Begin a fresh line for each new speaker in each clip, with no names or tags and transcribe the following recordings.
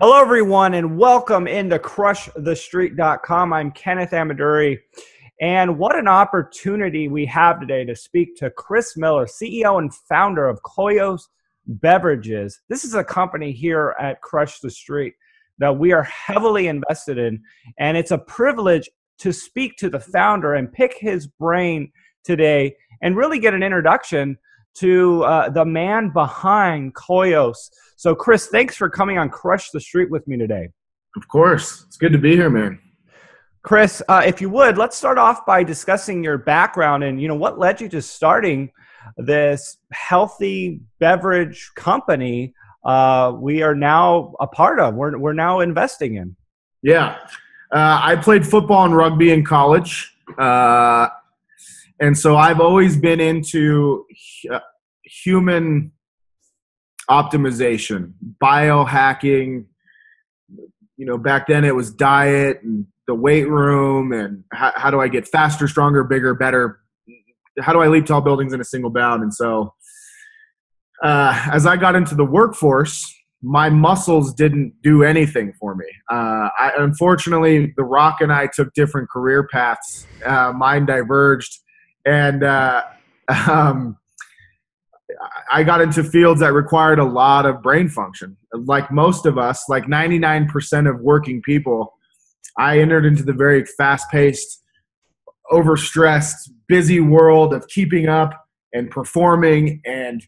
Hello, everyone, and welcome into CrushTheStreet.com. I'm Kenneth Amaduri, and what an opportunity we have today to speak to Chris Miller, CEO and founder of KOIOS Beverages. This is a company here at Crush the Street that we are heavily invested in, and it's a privilege to speak to the founder and pick his brain today and really get an introduction to the man behind KOIOS. So, Chris, thanks for coming on Crush the Street with me today.
Of course. It's good to be here, man.
Chris, if you would, let's start off by discussing your background and, what led you to starting this healthy beverage company we are now a part of, we're now investing in.
Yeah. I played football and rugby in college. And so I've always been into human optimization, biohacking. Back then it was diet and the weight room and how do I get faster, stronger, bigger, better? How do I leap tall buildings in a single bound? And so as I got into the workforce, my muscles didn't do anything for me. Unfortunately, The Rock and I took different career paths. Mine diverged. And I got into fields that required a lot of brain function. Like most of us, like 99% of working people, I entered into the very fast-paced, overstressed, busy world of keeping up and performing and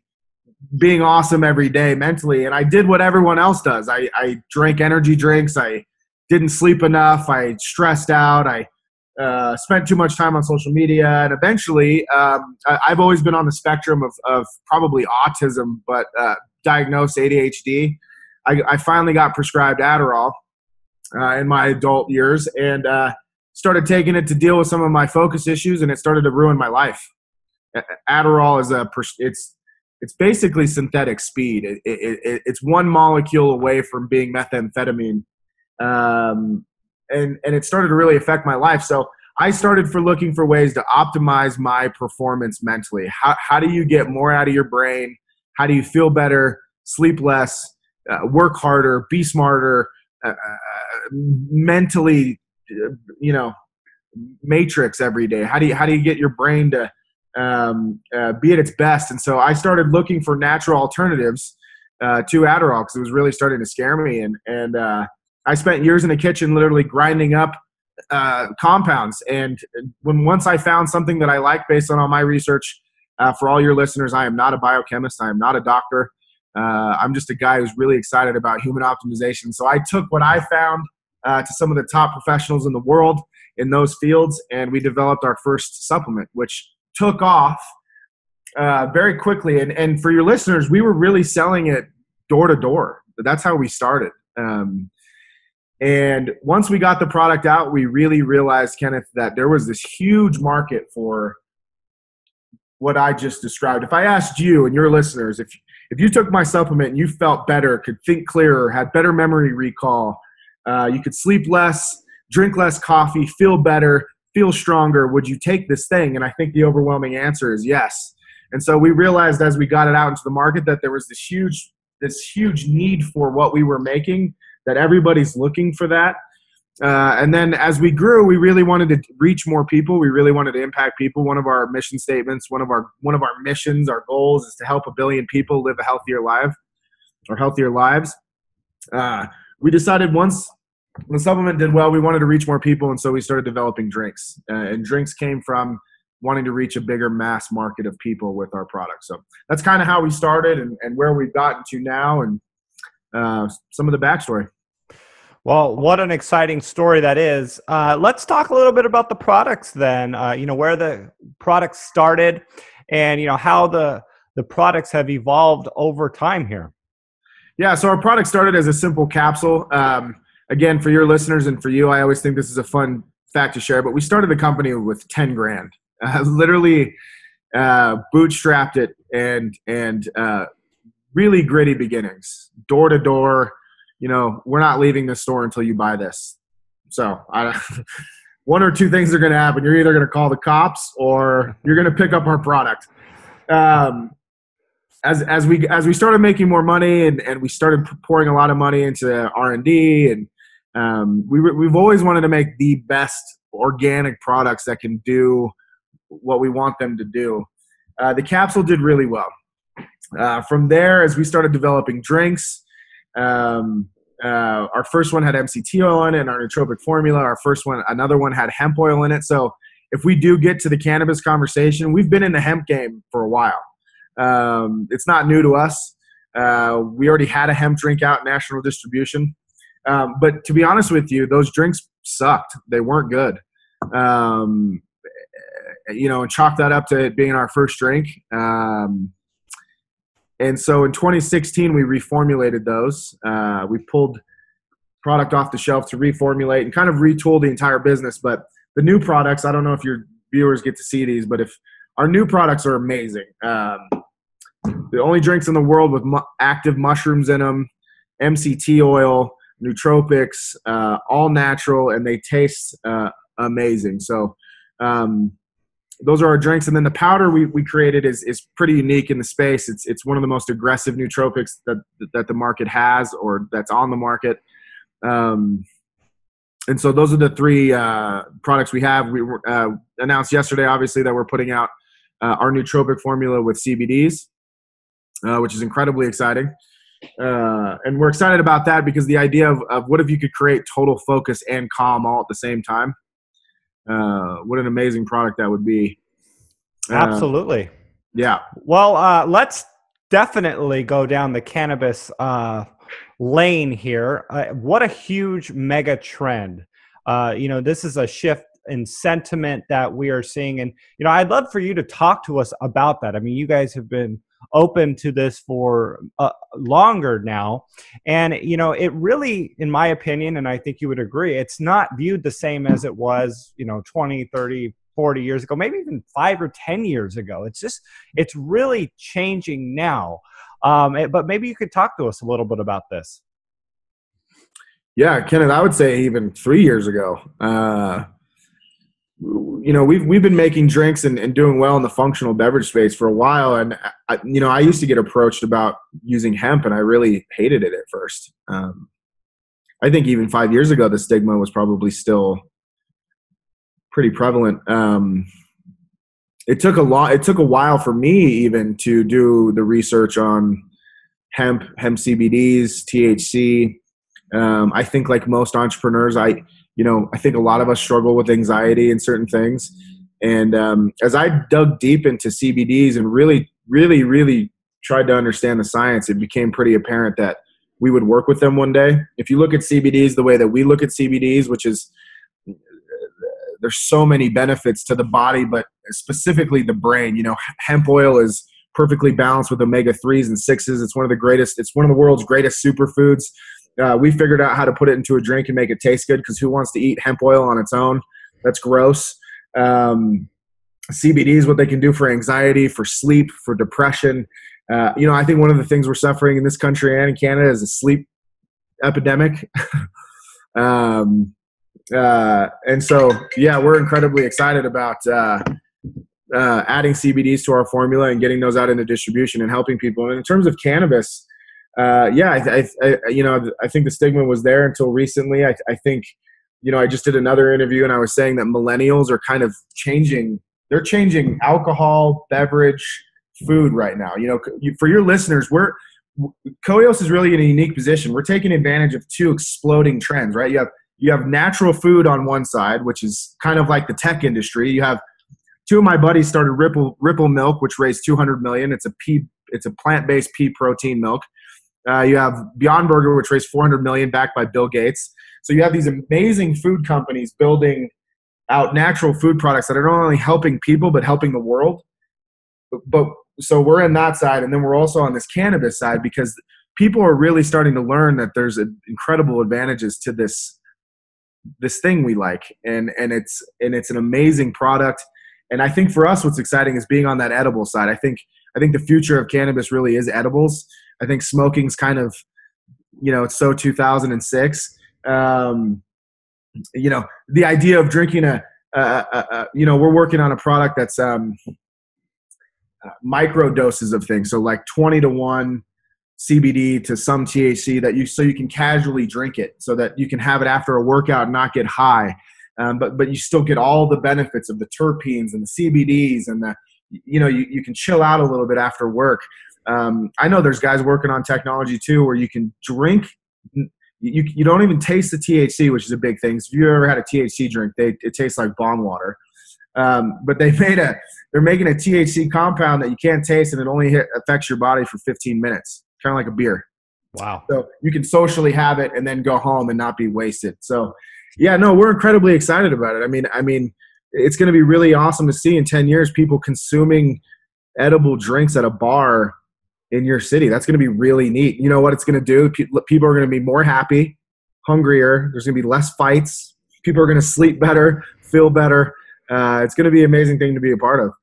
being awesome every day mentally. And I did what everyone else does. I drank energy drinks. I didn't sleep enough. I stressed out. I spent too much time on social media, and eventually I've always been on the spectrum of probably autism, but diagnosed ADHD. I finally got prescribed Adderall in my adult years and started taking it to deal with some of my focus issues, and it started to ruin my life. Adderall is it's basically synthetic speed. It's one molecule away from being methamphetamine. And it started to really affect my life. So I started looking for ways to optimize my performance mentally. How do you get more out of your brain? How do you feel better, sleep less, work harder, be smarter, mentally, matrix every day? How do you get your brain to be at its best? And so I started looking for natural alternatives to Adderall because it was really starting to scare me. And I spent years in the kitchen literally grinding up compounds. And once I found something that I liked based on all my research, for all your listeners, I am not a biochemist. I am not a doctor. I'm just a guy who's really excited about human optimization. So I took what I found to some of the top professionals in the world in those fields, and we developed our first supplement, which took off very quickly. And for your listeners, we were really selling it door to door. That's how we started. And once we got the product out, we really realized, Kenneth, that there was this huge market for what I just described. If I asked you and your listeners, if you took my supplement and you felt better, could think clearer, had better memory recall, you could sleep less, drink less coffee, feel better, feel stronger, would you take this thing? And I think the overwhelming answer is yes. And so we realized as we got it out into the market that there was this huge need for what we were making, that everybody's looking for that. And then as we grew, we really wanted to reach more people. We really wanted to impact people. One of our mission statements, one of our missions, our goals is to help 1 billion people live a healthier lives. We decided once the supplement did well, we wanted to reach more people. And so we started developing drinks. And drinks came from wanting to reach a bigger mass market of people with our product. So that's kind of how we started and where we've gotten to now, and some of the backstory.
Well, what an exciting story that is. Let's talk a little bit about the products then, where the products started and, how the products have evolved over time here.
Yeah, so our product started as a simple capsule. Again, for your listeners and for you, I always think this is a fun fact to share, but we started the company with 10 grand. Literally bootstrapped it and really gritty beginnings, door to door. We're not leaving the store until you buy this. So one or two things are going to happen. You're either going to call the cops or you're going to pick up our product. as we started making more money and we started pouring a lot of money into R&D, and we've always wanted to make the best organic products that can do what we want them to do. The capsule did really well. From there, as we started developing drinks, our first one had MCT oil in it, and our nootropic formula. Another one had hemp oil in it. So if we do get to the cannabis conversation, we've been in the hemp game for a while. It's not new to us. We already had a hemp drink out national distribution. But to be honest with you, those drinks sucked. They weren't good. And chalk that up to it being our first drink. And so in 2016, we reformulated those. We pulled product off the shelf to reformulate and kind of retool the entire business. But the new products, I don't know if your viewers get to see these, but if our new products are amazing. The only drinks in the world with active mushrooms in them, MCT oil, nootropics, all natural, and they taste amazing. So those are our drinks. And then the powder we created is pretty unique in the space. It's one of the most aggressive nootropics that the market has, or that's on the market. And so those are the three products we have. We announced yesterday, obviously, that we're putting out our nootropic formula with CBDs, which is incredibly exciting. And we're excited about that because the idea of what if you could create total focus and calm all at the same time? What an amazing product that would be.
Absolutely.
Yeah.
Well, let's definitely go down the cannabis lane here. What a huge mega trend. This is a shift in sentiment that we are seeing. And, I'd love for you to talk to us about that. I mean, you guys have been open to this for longer now. And, it really, in my opinion, and I think you would agree, it's not viewed the same as it was, 20, 30, 40 years ago, maybe even 5 or 10 years ago. It's really changing now. But maybe you could talk to us a little bit about this.
Yeah, Kenneth, I would say even 3 years ago. We've been making drinks and doing well in the functional beverage space for a while. And, I used to get approached about using hemp, and I really hated it at first. I think even 5 years ago, the stigma was probably still pretty prevalent. It took a while for me even to do the research on hemp CBDs, THC. I think like most entrepreneurs, I think a lot of us struggle with anxiety and certain things. And as I dug deep into CBDs and really, really, really tried to understand the science, it became pretty apparent that we would work with them one day. If you look at CBDs the way that we look at CBDs, which is there's so many benefits to the body, but specifically the brain. Hemp oil is perfectly balanced with omega-3s and 6s. It's one of the world's greatest superfoods. We figured out how to put it into a drink and make it taste good, because who wants to eat hemp oil on its own? That's gross. CBD is what they can do for anxiety, for sleep, for depression. I think one of the things we're suffering in this country and in Canada is a sleep epidemic. And so, yeah, we're incredibly excited about adding CBDs to our formula and getting those out into distribution and helping people. And in terms of cannabis, I think the stigma was there until recently. I think, I just did another interview and I was saying that millennials are kind of changing. They're changing alcohol, beverage, food right now. For your listeners, KOIOS is really in a unique position. We're taking advantage of two exploding trends, right? You have natural food on one side, which is kind of like the tech industry. You have two of my buddies started Ripple Milk, which raised $200 million. It's a plant-based pea protein milk. You have Beyond Burger, which raised $400 million, backed by Bill Gates. So you have these amazing food companies building out natural food products that are not only helping people but helping the world. But so we're in that side, and then we're also on this cannabis side, because people are really starting to learn that there's incredible advantages to this thing we like, and it's an amazing product. And I think for us, what's exciting is being on that edible side. I think the future of cannabis really is edibles. I think smoking's kind of, it's so 2006. The idea of drinking we're working on a product that's micro doses of things. So like 20-to-1 CBD to some THC so you can casually drink it, so that you can have it after a workout and not get high. But you still get all the benefits of the terpenes and the CBDs, and you can chill out a little bit after work. I know there's guys working on technology too, where you can drink. You don't even taste the THC, which is a big thing. So if you ever had a THC drink, it tastes like bong water. But they're making a THC compound that you can't taste, and it only affects your body for 15 minutes, kind of like a beer.
Wow.
So you can socially have it and then go home and not be wasted. So yeah, no, we're incredibly excited about it. I mean, it's going to be really awesome to see in 10 years people consuming edible drinks at a bar in your city. That's going to be really neat. You know what it's going to do? People are going to be more happy, hungrier. There's going to be less fights. People are going to sleep better, feel better. It's going to be an amazing thing to be a part of.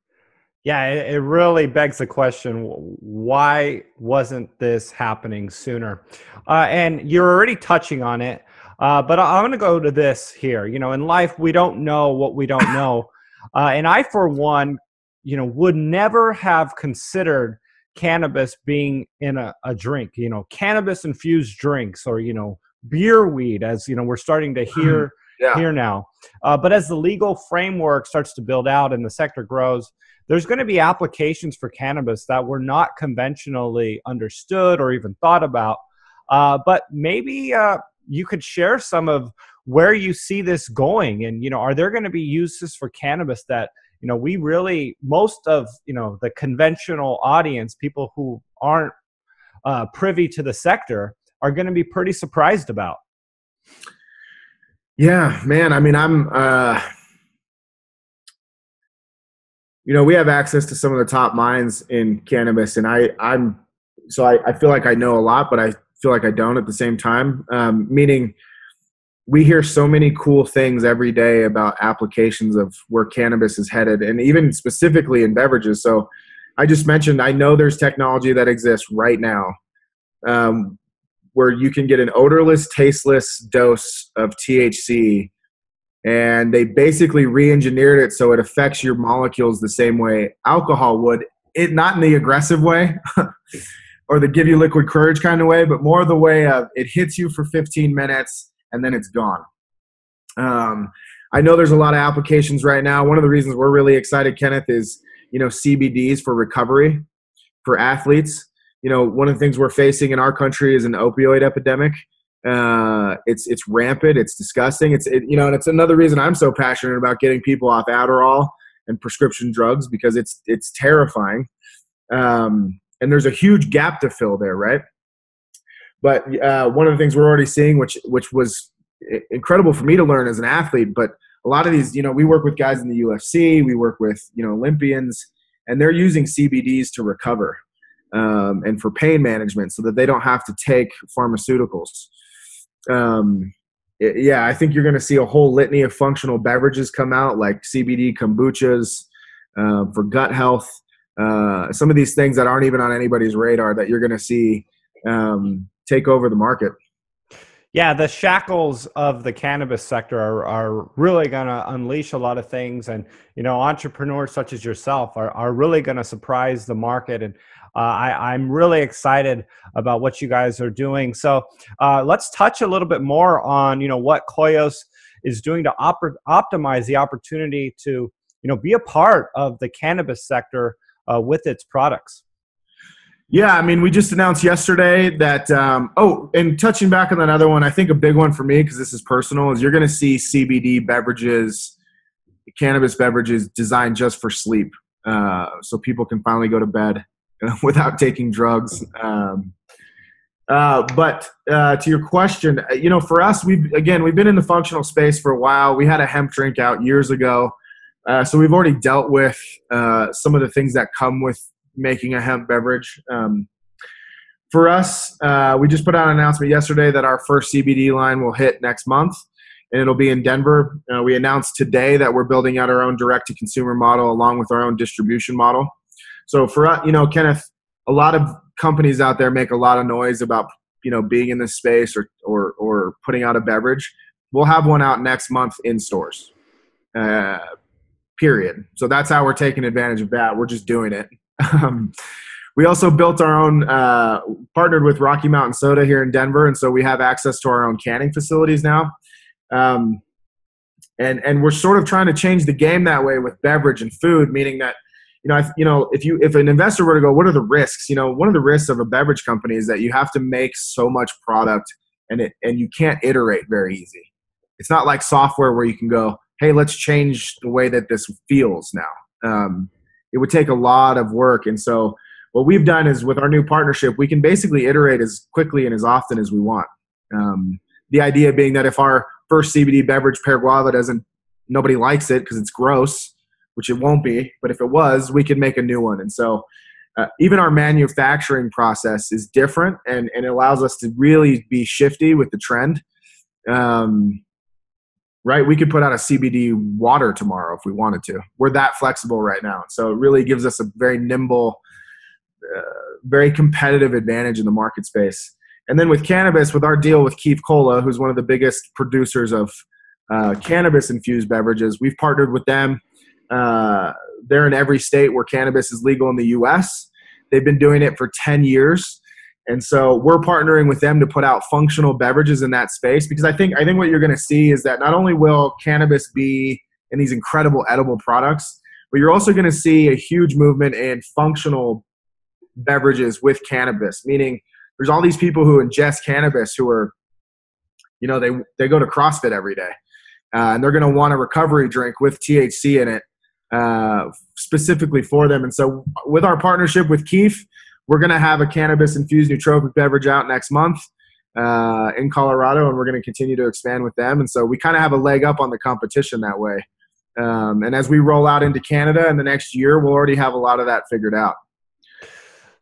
Yeah, it really begs the question, why wasn't this happening sooner? And you're already touching on it, but I'm going to go to this here. In life, we don't know what we don't know. And I, for one, would never have considered cannabis being in a drink, cannabis-infused drinks, or, beer weed, as, we're starting to hear here now. But as the legal framework starts to build out and the sector grows, there's going to be applications for cannabis that were not conventionally understood or even thought about. But maybe you could share some of where you see this going. And, are there going to be uses for cannabis that, we really, most of, the conventional audience, people who aren't privy to the sector, are going to be pretty surprised about?
Yeah, man. I mean, we have access to some of the top minds in cannabis, and I feel like I know a lot, but I feel like I don't at the same time. Meaning, we hear so many cool things every day about applications of where cannabis is headed, and even specifically in beverages. So I just mentioned, I know there's technology that exists right now where you can get an odorless, tasteless dose of THC, and they basically re-engineered it so it affects your molecules the same way alcohol would. It not in the aggressive way or the give you liquid courage kind of way, but more the way of it hits you for 15 minutes and then it's gone. I know there's a lot of applications right now. One of the reasons we're really excited, Kenneth, is CBDs for recovery for athletes. One of the things we're facing in our country is an opioid epidemic. It's rampant. It's disgusting. And it's another reason I'm so passionate about getting people off Adderall and prescription drugs, because it's terrifying. And there's a huge gap to fill there, right? But one of the things we're already seeing, which was incredible for me to learn as an athlete, but a lot of these, we work with guys in the UFC, we work with, Olympians, and they're using CBDs to recover. And for pain management, so that they don't have to take pharmaceuticals. I think you're going to see a whole litany of functional beverages come out, like CBD kombuchas for gut health. Some of these things that aren't even on anybody's radar that you're going to see take over the market.
Yeah, the shackles of the cannabis sector are really going to unleash a lot of things. And, entrepreneurs such as yourself are really going to surprise the market. And I'm really excited about what you guys are doing. So let's touch a little bit more on, what KOIOS is doing to optimize the opportunity to, be a part of the cannabis sector with its products.
Yeah, I mean, we just announced yesterday that, and touching back on that other one, I think a big one for me, because this is personal, is you're going to see CBD beverages, cannabis beverages designed just for sleep. So people can finally go to bed without taking drugs. But to your question, for us, we've been in the functional space for a while. We had a hemp drink out years ago. So we've already dealt with some of the things that come with making a hemp beverage. For us, we just put out an announcement yesterday that our first CBD line will hit next month, and it'll be in Denver. We announced today that we're building out our own direct-to-consumer model along with our own distribution model. So for us, Kenneth, a lot of companies out there make a lot of noise about, being in this space or putting out a beverage. We'll have one out next month in stores, period. So that's how we're taking advantage of that. We're just doing it. We also built our own, partnered with Rocky Mountain Soda here in Denver, and so we have access to our own canning facilities now. And we're sort of trying to change the game that way with beverage and food, meaning that, if an investor were to go, what are the risks? One of the risks of a beverage company is that you have to make so much product and you can't iterate very easy. It's not like software where you can go, hey, let's change the way that this feels now. It would take a lot of work. And so what we've done is with our new partnership, we can basically iterate as quickly and as often as we want. The idea being that if our first CBD beverage, Pear Guava, nobody likes it because it's gross, which it won't be, but if it was, we could make a new one. And so even our manufacturing process is different, and it allows us to really be shifty with the trend. Right? We could put out a CBD water tomorrow if we wanted to. We're that flexible right now. So it really gives us a very nimble, very competitive advantage in the market space. And then with cannabis, with our deal with Keef Cola, who's one of the biggest producers of cannabis-infused beverages, we've partnered with them. They're in every state where cannabis is legal in the U.S. They've been doing it for 10 years. And so we're partnering with them to put out functional beverages in that space, because I think what you're going to see is that not only will cannabis be in these incredible edible products, but you're also going to see a huge movement in functional beverages with cannabis, meaning there's all these people who ingest cannabis who are, they go to CrossFit every day, and they're going to want a recovery drink with THC in it, specifically for them. And so with our partnership with Keef, we're going to have a cannabis-infused nootropic beverage out next month in Colorado, and we're going to continue to expand with them. And so we kind of have a leg up on the competition that way. And as we roll out into Canada in the next year, we'll already have a lot of that figured out.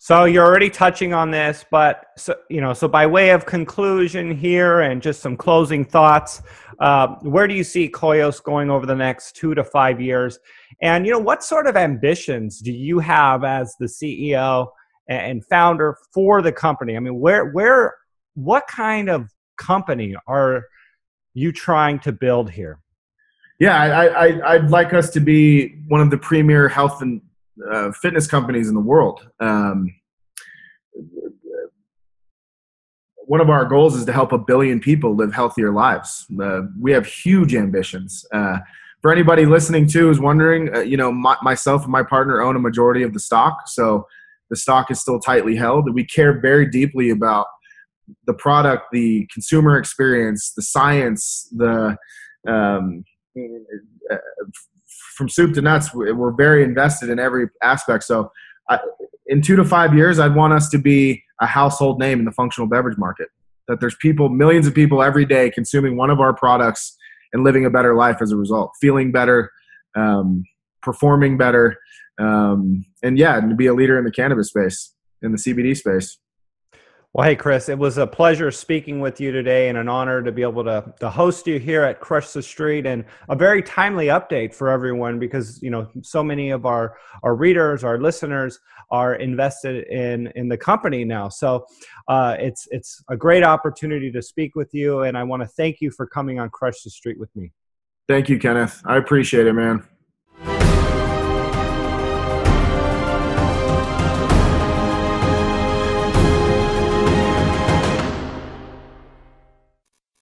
So you're already touching on this, but so by way of conclusion here and just some closing thoughts, where do you see KOIOS going over the next 2 to 5 years? And what sort of ambitions do you have as the CEO and founder for the company? I mean, what kind of company are you trying to build here?
Yeah, I'd like us to be one of the premier health and fitness companies in the world. One of our goals is to help 1 billion people live healthier lives. We have huge ambitions. For anybody listening to who's wondering, myself and my partner own a majority of the stock, so the stock is still tightly held. We care very deeply about the product, the consumer experience, the science, from soup to nuts. We're very invested in every aspect. So in 2 to 5 years, I'd want us to be a household name in the functional beverage market, that there's millions of people every day consuming one of our products and living a better life as a result, feeling better, performing better, and to be a leader in the cannabis space, in the CBD space.
Well, hey, Chris, it was a pleasure speaking with you today and an honor to be able to host you here at Crush the Street, and a very timely update for everyone because, so many of our readers, our listeners are invested in the company now. So it's a great opportunity to speak with you, and I want to thank you for coming on Crush the Street with me.
Thank you, Kenneth. I appreciate it, man.